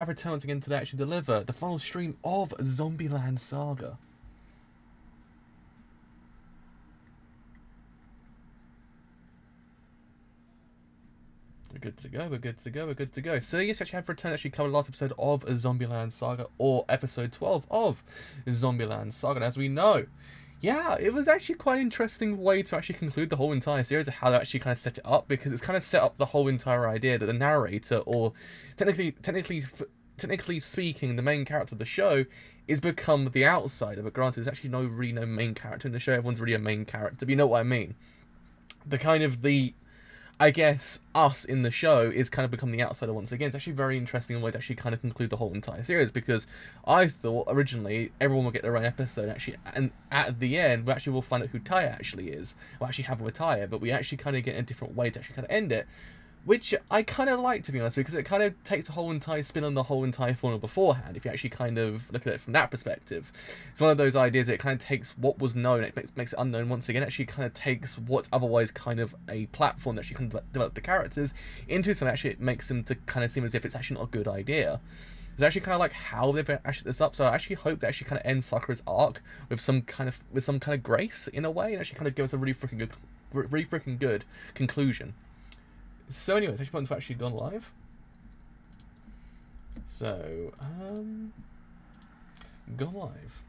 have returned once again to actually deliver the final stream of Zombieland Saga. We're good to go, we're good to go, we're good to go. So yes, actually have returned actually covered the last episode of Zombieland Saga, or episode 12 of Zombieland Saga. And as we know, yeah, it was actually quite an interesting way to actually conclude the whole entire series of how they actually kind of set it up, because it's kind of set up the whole entire idea that the narrator, or technically speaking, the main character of the show is become the outsider. But granted, there's actually really no main character in the show. Everyone's really a main character, but you know what I mean. I guess us in the show is kind of become the outsider once again. It's actually very interesting way to actually kind of conclude the whole entire series, because I thought originally everyone will get their own episode actually, and at the end we actually will find out who Taya actually is. We'll actually have with Taya, but we actually kind of get a different way to actually kind of end it, which I kind of like, to be honest, because it kind of takes the whole entire spin on the whole entire formula beforehand, if you actually kind of look at it from that perspective. It's one of those ideas that it kind of takes what was known, it makes it unknown once again, actually kind of takes what's otherwise kind of a platform that actually can develop the characters into something actually it makes them to kind of seem as if it's actually not a good idea. It's actually kind of like how they've actually this up, so I actually hope that actually kind of ends Sakura's arc with some kind of grace in a way, and actually kind of give us a really freaking good conclusion. So anyways, actually to actually gone live. So, gone live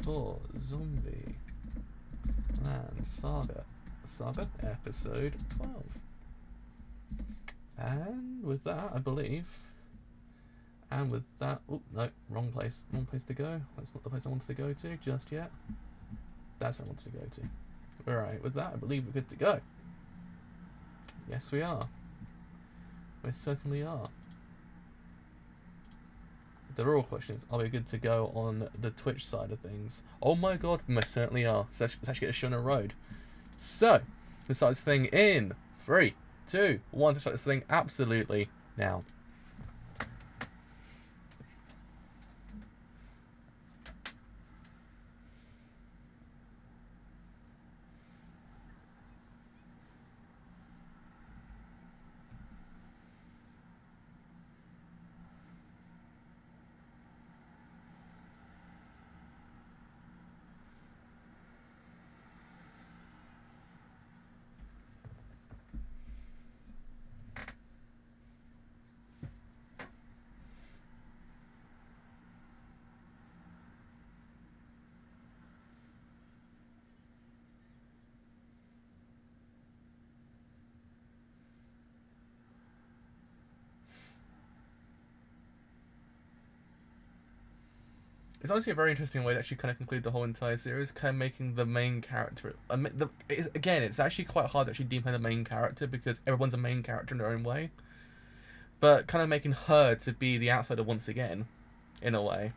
for Zombieland Saga episode 12. And with that, I believe, oh no, wrong place to go. That's not the place I wanted to go to just yet. That's where I wanted to go to. Alright, with that, I believe we're good to go. Yes, we are. We certainly are. The real question is, are we good to go on the Twitch side of things? Oh my god, we most certainly are. So let's actually get a show on the road. So, let's start this thing in 3, 2, 1. Let's start this thing absolutely now. It's honestly a very interesting way to actually kind of conclude the whole entire series, kind of making the main character. Again, it's actually quite hard to actually deepen the main character because everyone's a main character in their own way. But kind of making her to be the outsider once again, in a way.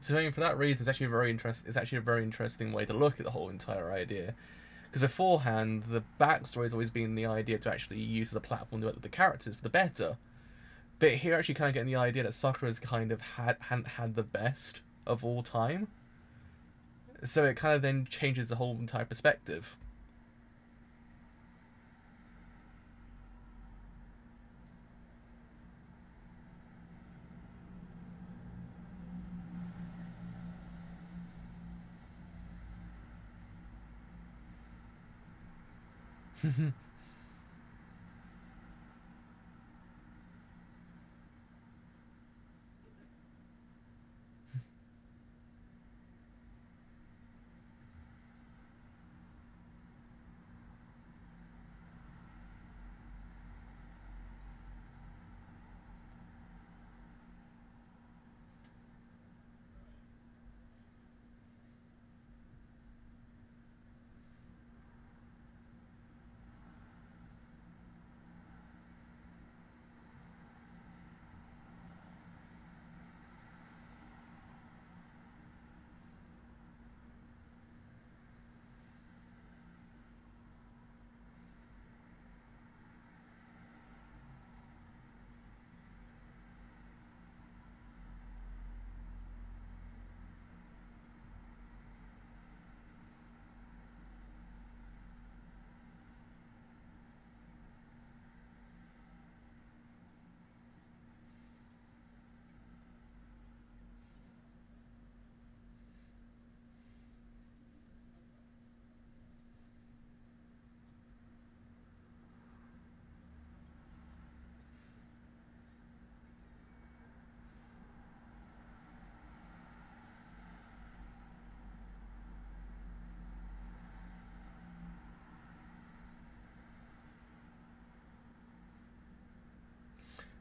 So I mean, for that reason, it's actually a very interesting way to look at the whole entire idea. Because beforehand, the backstory has always been the idea to actually use as a platform to develop the characters for the better. But here, actually, kind of getting the idea that Sakura's kind of hadn't had the best of all time. So it kind of then changes the whole entire perspective.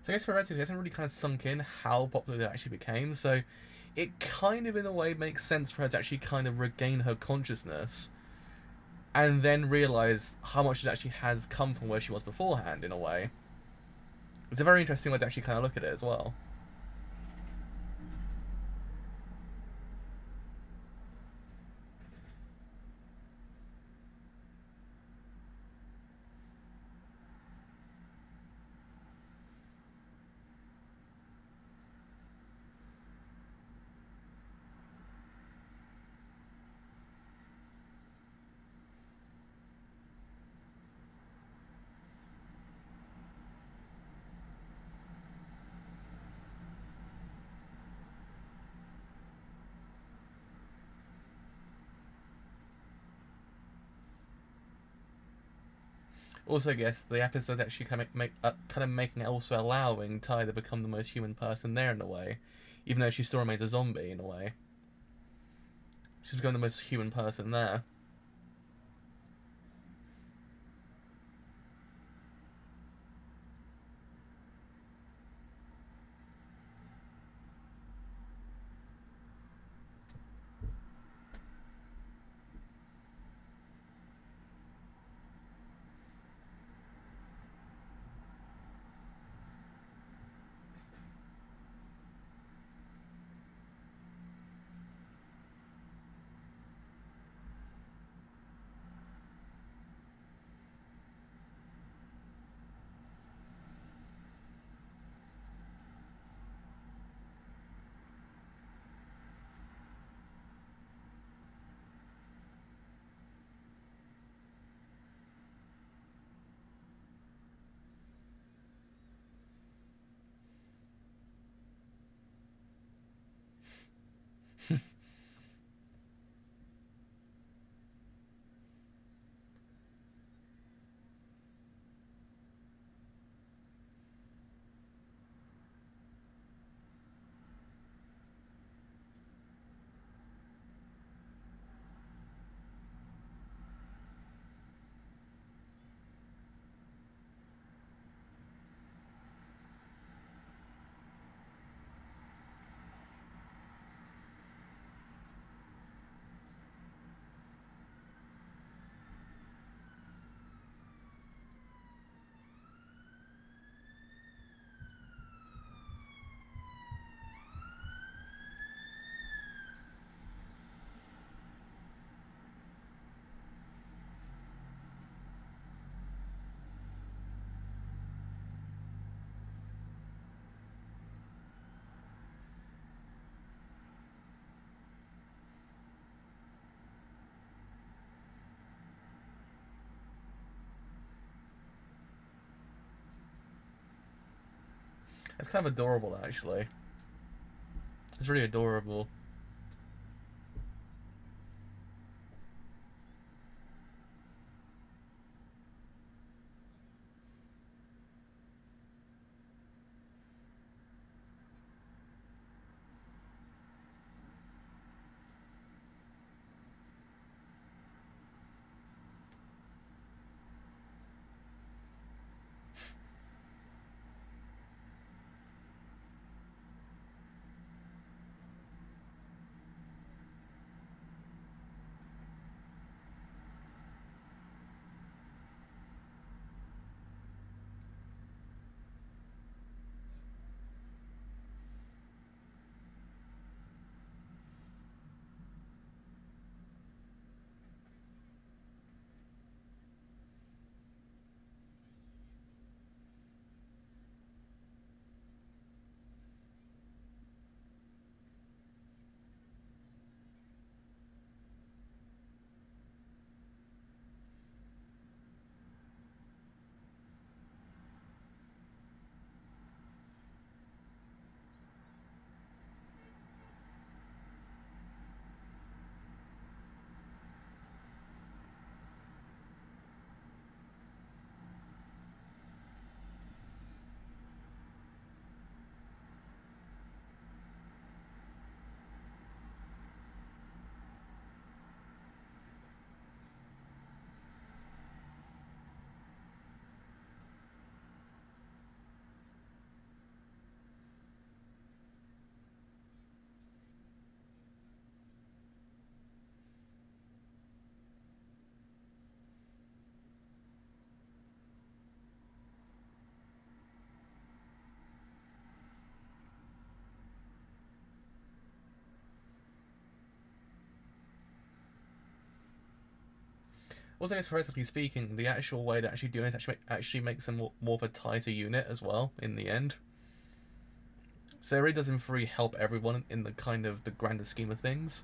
So I guess for Red 2, it hasn't really kind of sunk in how popular they actually became, so it kind of, in a way, makes sense for her to actually kind of regain her consciousness and then realise how much it actually has come from where she was beforehand, in a way. It's a very interesting way to actually kind of look at it as well. Also, I guess the episode's actually kind of making it also allowing Ty to become the most human person there in a way, even though she still remains a zombie in a way. She's become the most human person there. It's kind of adorable, actually. It's really adorable. Also, I guess theoretically speaking, the actual way to actually do it actually makes them more of a tighter unit as well in the end. So it really does in theory help everyone in the kind of the grander scheme of things.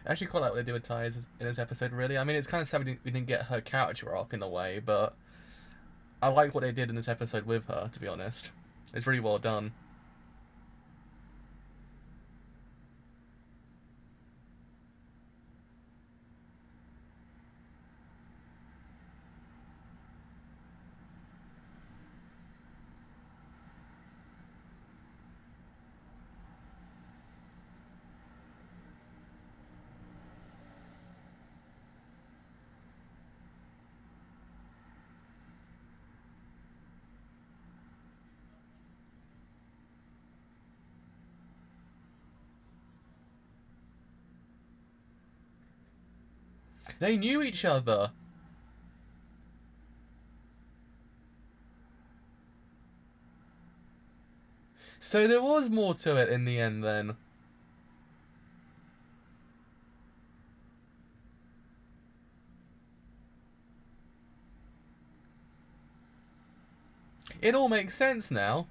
I actually quite like what they did with Ty's in this episode, really. I mean, it's kind of sad we didn't get her character arc in a way, but I like what they did in this episode with her, to be honest. It's really well done. They knew each other. So there was more to it in the end then. It all makes sense now.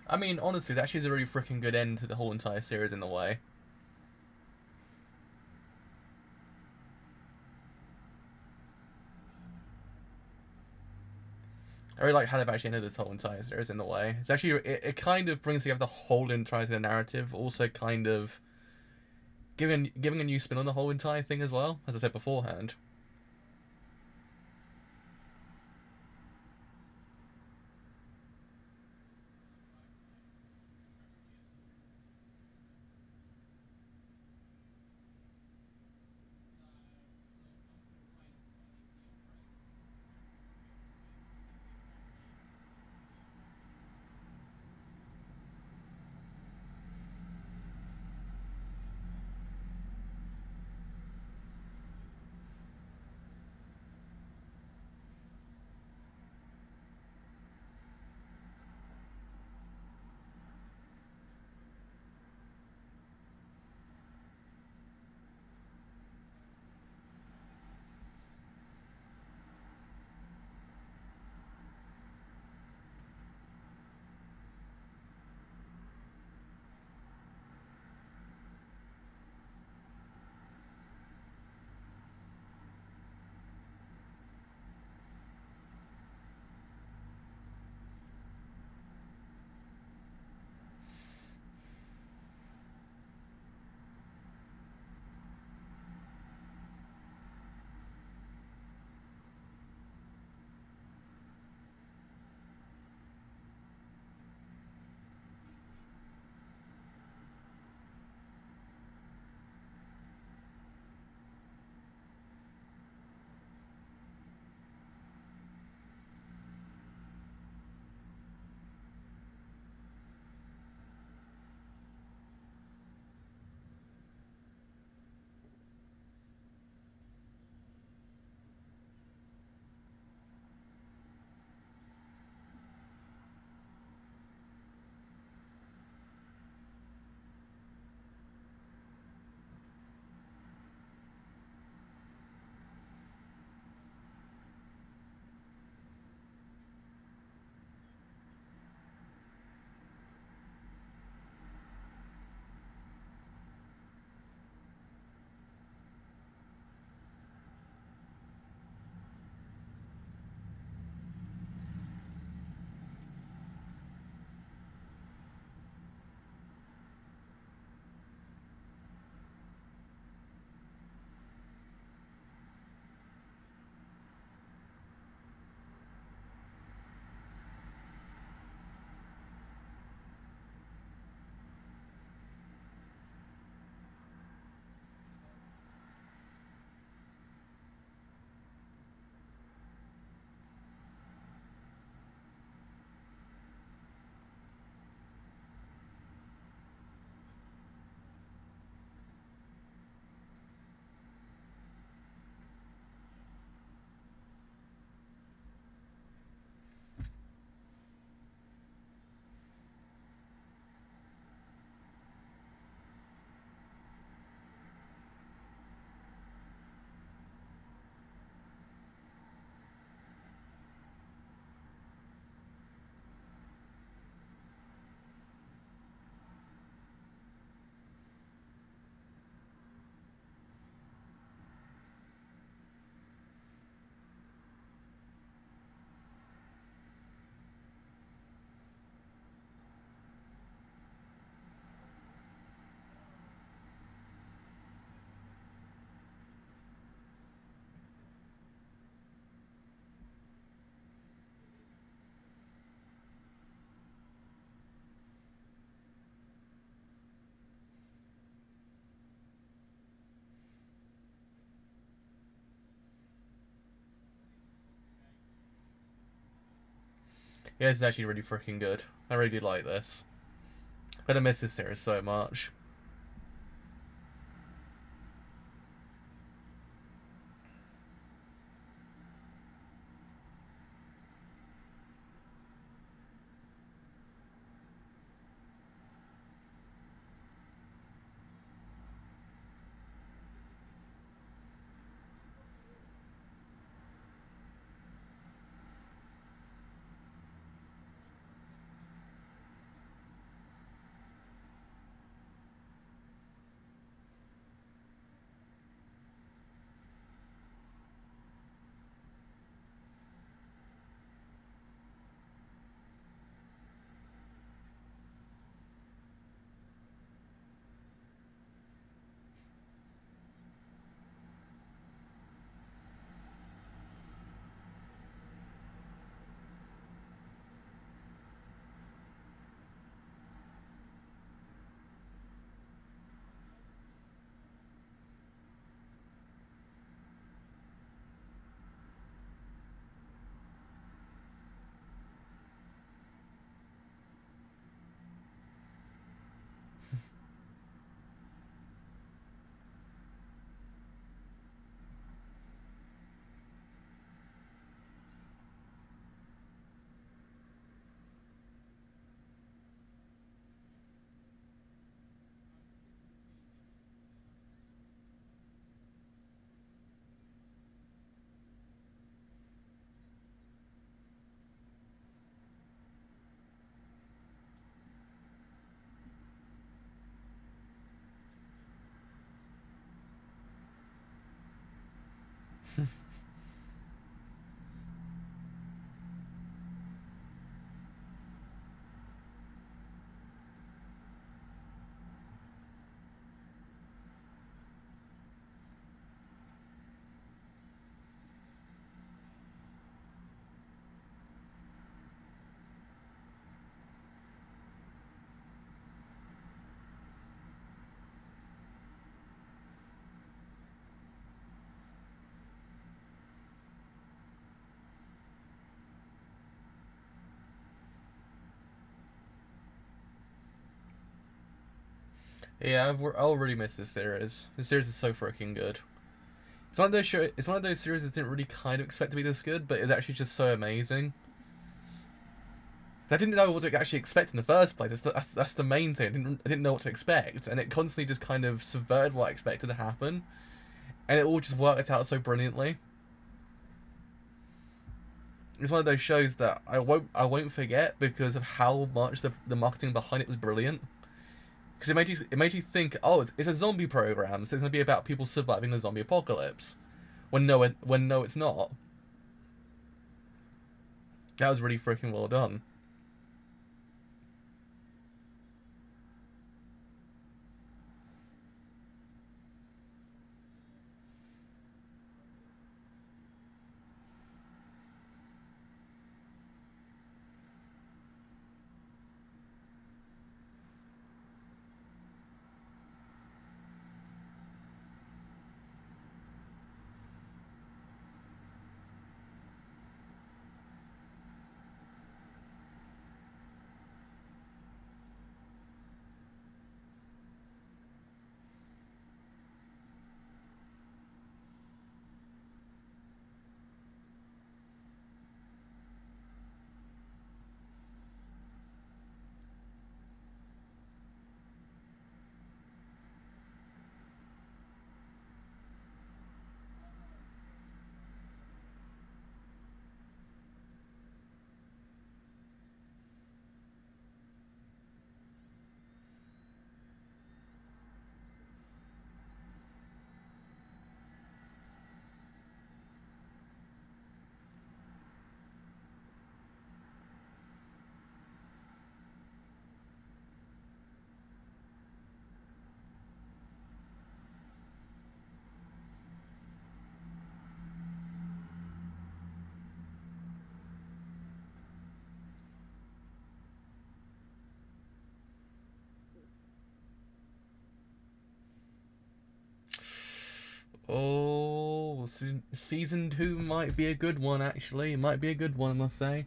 I mean, honestly, that actually is a really freaking good end to the whole entire series in a way. I really like how they've actually ended this whole entire series in a way. It's actually it kind of brings together the whole entire narrative, also kind of giving a new spin on the whole entire thing as well, as I said beforehand. Yeah, this is actually really freaking good. I really do like this. I'm gonna miss this series so much. Yeah, I'll really miss this series. This series is so freaking good. It's one of those It's one of those series I didn't really kind of expect to be this good, but it's actually just so amazing. I didn't know what to actually expect in the first place. That's the main thing. I didn't know what to expect, and it constantly just kind of subverted what I expected to happen, and it all just worked out so brilliantly. It's one of those shows that I won't forget because of how much the marketing behind it was brilliant. Because it made you think, oh, it's a zombie program, so it's gonna be about people surviving the zombie apocalypse. When no, it's not. That was really freaking well done. Oh, season 2 might be a good one, actually. It might be a good one, I must say.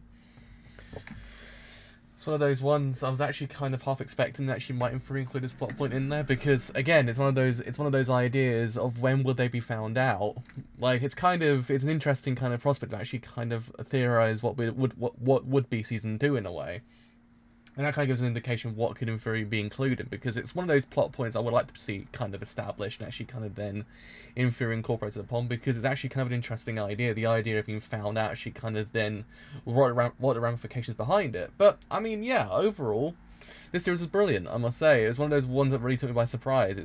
It's one of those ones I was actually kind of half expecting that she might include this plot point in there, because again, it's one of those ideas of when would they be found out. Like, it's an interesting kind of prospect to actually kind of theorize what would be season 2 in a way. And that kind of gives an indication of what could in theory be included, because it's one of those plot points I would like to see kind of established and actually kind of then in theory incorporated upon, because it's actually kind of an interesting idea. The idea of being found out actually kind of then what are the ramifications behind it. But I mean, yeah, overall, this series was brilliant, I must say. It was one of those ones that really took me by surprise.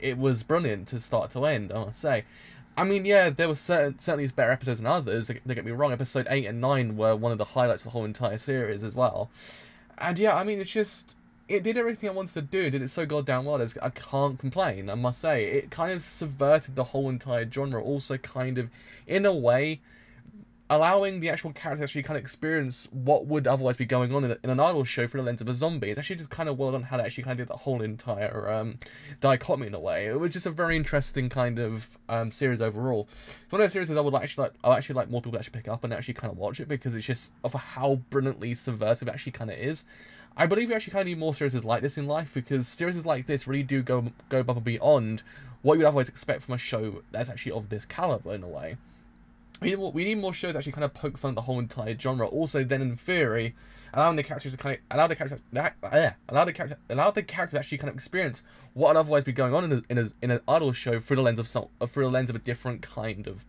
It was brilliant to start to end, I must say. I mean, yeah, there were certainly better episodes than others. Don't get me wrong. Episode 8 and 9 were one of the highlights of the whole entire series as well. And yeah, I mean, it did everything I wanted to do. It did it so goddamn well. I can't complain, I must say. It kind of subverted the whole entire genre. Also kind of, in a way, allowing the actual characters to actually kind of experience what would otherwise be going on in an idol show through the lens of a zombie. It's actually just kind of well done how they actually kind of did the whole entire dichotomy in a way. It was just a very interesting kind of series overall. It's one of those series I would actually like more people to actually pick up and actually kind of watch it, because it's just of how brilliantly subversive it actually kind of is. I believe we actually kind of need more series like this in life, because series like this really do go above and beyond what you would otherwise expect from a show that's actually of this caliber in a way. We need more shows that actually kind of poke fun at the whole entire genre. Also, then in theory, allowing the characters to kind of allow the characters to actually kind of experience what would otherwise be going on in an idol show through the lens of a different kind of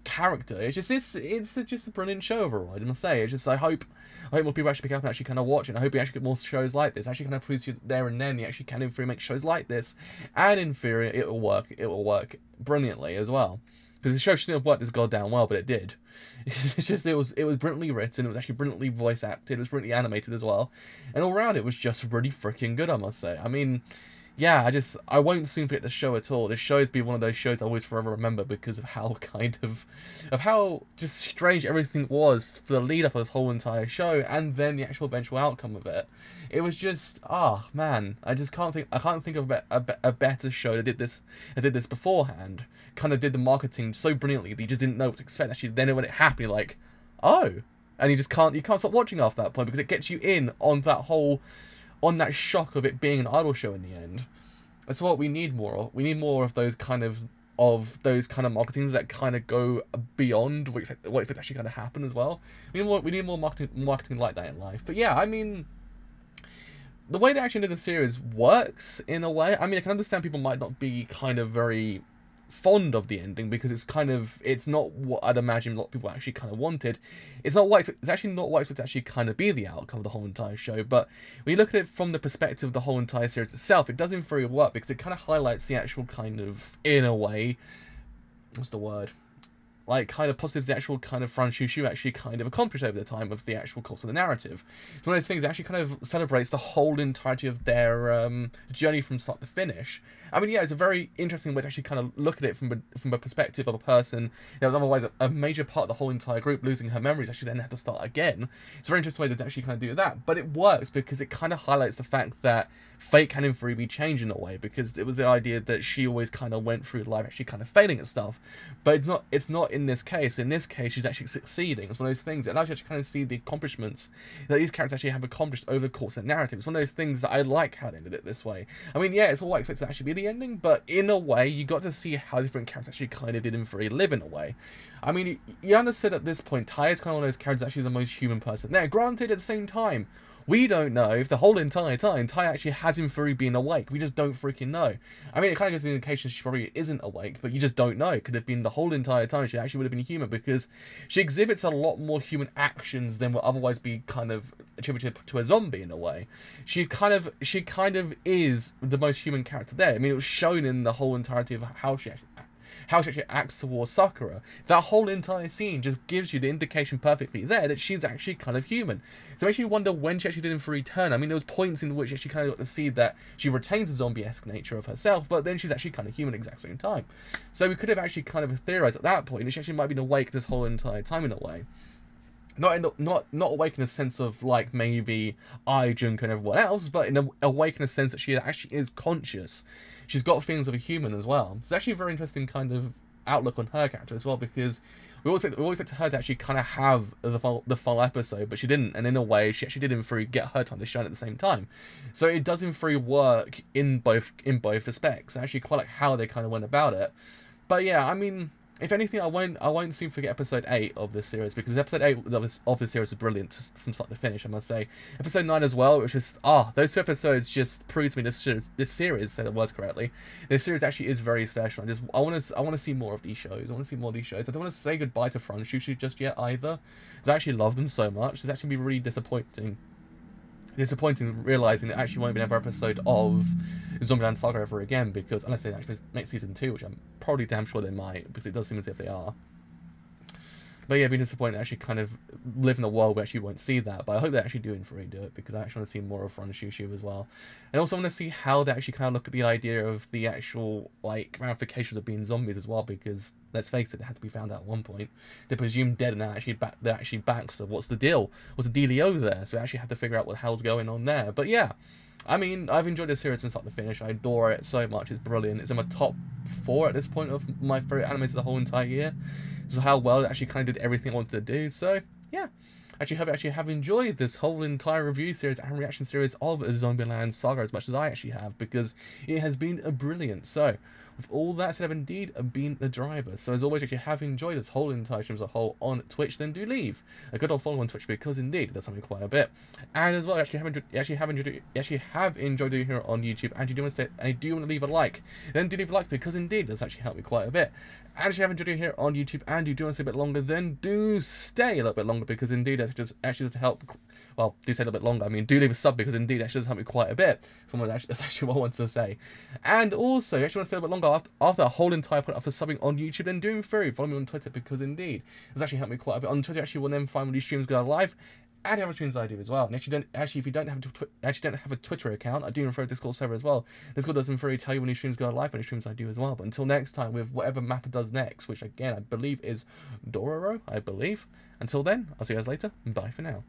character. It's just a brilliant show overall, I must say. It's just I hope more people actually pick up and actually kind of watch it. I hope we actually get more shows like this. Actually kind of proves you there and then you actually can in theory make shows like this, and in theory it will work brilliantly as well. Because the show shouldn't have worked this goddamn well, but it did. It's just it was brilliantly written. It was actually brilliantly voice acted. It was brilliantly animated as well, and all around it was just really freaking good, I must say. I mean, yeah, I won't soon forget the show at all. This show has been one of those shows I always forever remember because of how of how just strange everything was for the lead up of this whole entire show, and then the actual eventual outcome of it. It was just, man, I can't think of a better show that did this beforehand. Kind of did the marketing so brilliantly that you just didn't know what to expect. Actually, then when it happened, you're like, oh, and you can't stop watching after that point because it gets you in on that shock of it being an idol show in the end. That's what we need more of. We need more of those kind of marketings that kind of go beyond what expect actually kind of happen as well. We need more marketing like that in life. But yeah, I mean, the way they actually did the series works in a way. I mean, I can understand people might not be kind of very fond of the ending because it's not what I'd imagine a lot of people actually kind of wanted. It's actually not what I expect to actually kind of be the outcome of the whole entire show. But when you look at it from the perspective of the whole entire series itself, it doesn't very work because it kind of highlights the actual kind of, in a way, what's the word? Like, kind of positives the actual kind of Franchushu actually kind of accomplished over the time of the actual course of the narrative. It's one of those things that actually kind of celebrates the whole entirety of their journey from start to finish. I mean, yeah, it's a very interesting way to actually kind of look at it from a perspective of a person that was otherwise a major part of the whole entire group losing her memories, actually then had to start again. It's a very interesting way to actually kind of do that, but it works because it kind of highlights the fact that fate can in theory be changed in a way, because it was the idea that she always kind of went through life actually kind of failing at stuff, but it's not in this case. In this case, she's actually succeeding. It's one of those things that allows you to kind of see the accomplishments that these characters actually have accomplished over the course of the narrative. It's one of those things that I like how they did it this way. I mean, yeah, it's all what I expect to actually be the ending, but in a way, you got to see how different characters actually kind of did in free live in a way. I mean, you understood at this point, Tai is kind of one of those characters actually the most human person there. Granted, at the same time, we don't know if the whole entire time Tai actually has in theory been awake. We just don't freaking know. I mean, it kind of gives an indication she probably isn't awake, but you just don't know. It could have been the whole entire time she actually would have been human, because she exhibits a lot more human actions than would otherwise be kind of attributed to a zombie in a way. She kind of is the most human character there. I mean, it was shown in the whole entirety of how she actually acts towards Sakura. That whole entire scene just gives you the indication perfectly there that she's actually kind of human. So it makes you wonder when she actually did in for return. I mean, there was points in which she kind of got to see that she retains the zombie-esque nature of herself, but then she's actually kind of human at the exact same time. So we could have actually kind of theorized at that point that she actually might have been awake this whole entire time in a way. Not awake in the sense of like maybe Junko and everyone else, but awake in the sense that she actually is conscious. She's got feelings of a human as well. It's actually a very interesting kind of outlook on her character as well, because we always expect her to actually kind of have the full episode, but she didn't, and in a way she actually did in theory get her time to shine at the same time. So it does in theory work in both respects. I actually quite like how they kind of went about it. But yeah, I mean, if anything, I won't soon forget episode 8 of this series, because episode 8 of this series is brilliant from start to finish, I must say. Episode 9 as well, which is those two episodes just prove to me this series, say the words correctly, this series actually is very special. I want to see more of these shows. I want to see more of these shows. I don't want to say goodbye to Franchushu just yet either, because I actually love them so much. It's actually be really disappointing realizing that actually won't be another episode of Zombieland Saga ever again, because unless they actually make season 2, which I'm probably damn sure they might, because it does seem as if they are. But yeah, being disappointed to actually kind of live in a world where actually you won't see that. But I hope they actually do do it, because I actually want to see more of Franchushu as well. And also I want to see how they actually kind of look at the idea of the actual like ramifications of being zombies as well, because let's face it, they had to be found out at one point. They're presumed dead, and they're actually back, so what's the deal? What's the dealio there? So they actually have to figure out what the hell's going on there. But yeah, I mean, I've enjoyed this series from start to finish. I adore it so much. It's brilliant. It's in my top 4 at this point of my favourite animes of the whole entire year. So how well it actually kind of did everything it wanted to do. So yeah, I have enjoyed this whole entire review series and reaction series of Zombieland Saga as much as I actually have, because it has been brilliant. So with all that said, I've indeed been the driver. So as always, if you have enjoyed this whole entire stream as a whole on Twitch, then do leave a good old follow on Twitch, because indeed it does something quite a bit. And as well, I actually have enjoyed doing here on YouTube, and you do want to leave a like, then do leave a like, because indeed it does actually help me quite a bit. And if you have enjoyed it here on YouTube and you do want to stay a bit longer, then do stay a little bit longer, because indeed it just actually does help. Well, do say a little bit longer. I mean, do leave a sub because indeed actually does help me quite a bit. That's actually what I wanted to say. And also, you actually want to stay a bit longer after that whole entire point after subbing on YouTube, then do through. Follow me on Twitter because indeed it's actually helped me quite a bit. On Twitter, actually, will then find when these streams go live. And other streams I do as well. And if you don't have a Twitter account, I do refer to Discord server as well. Discord doesn't really tell you when these streams go live, and streams I do as well. But until next time, with whatever Mappa does next, which again I believe is Dororo, I believe. Until then, I'll see you guys later. Bye for now.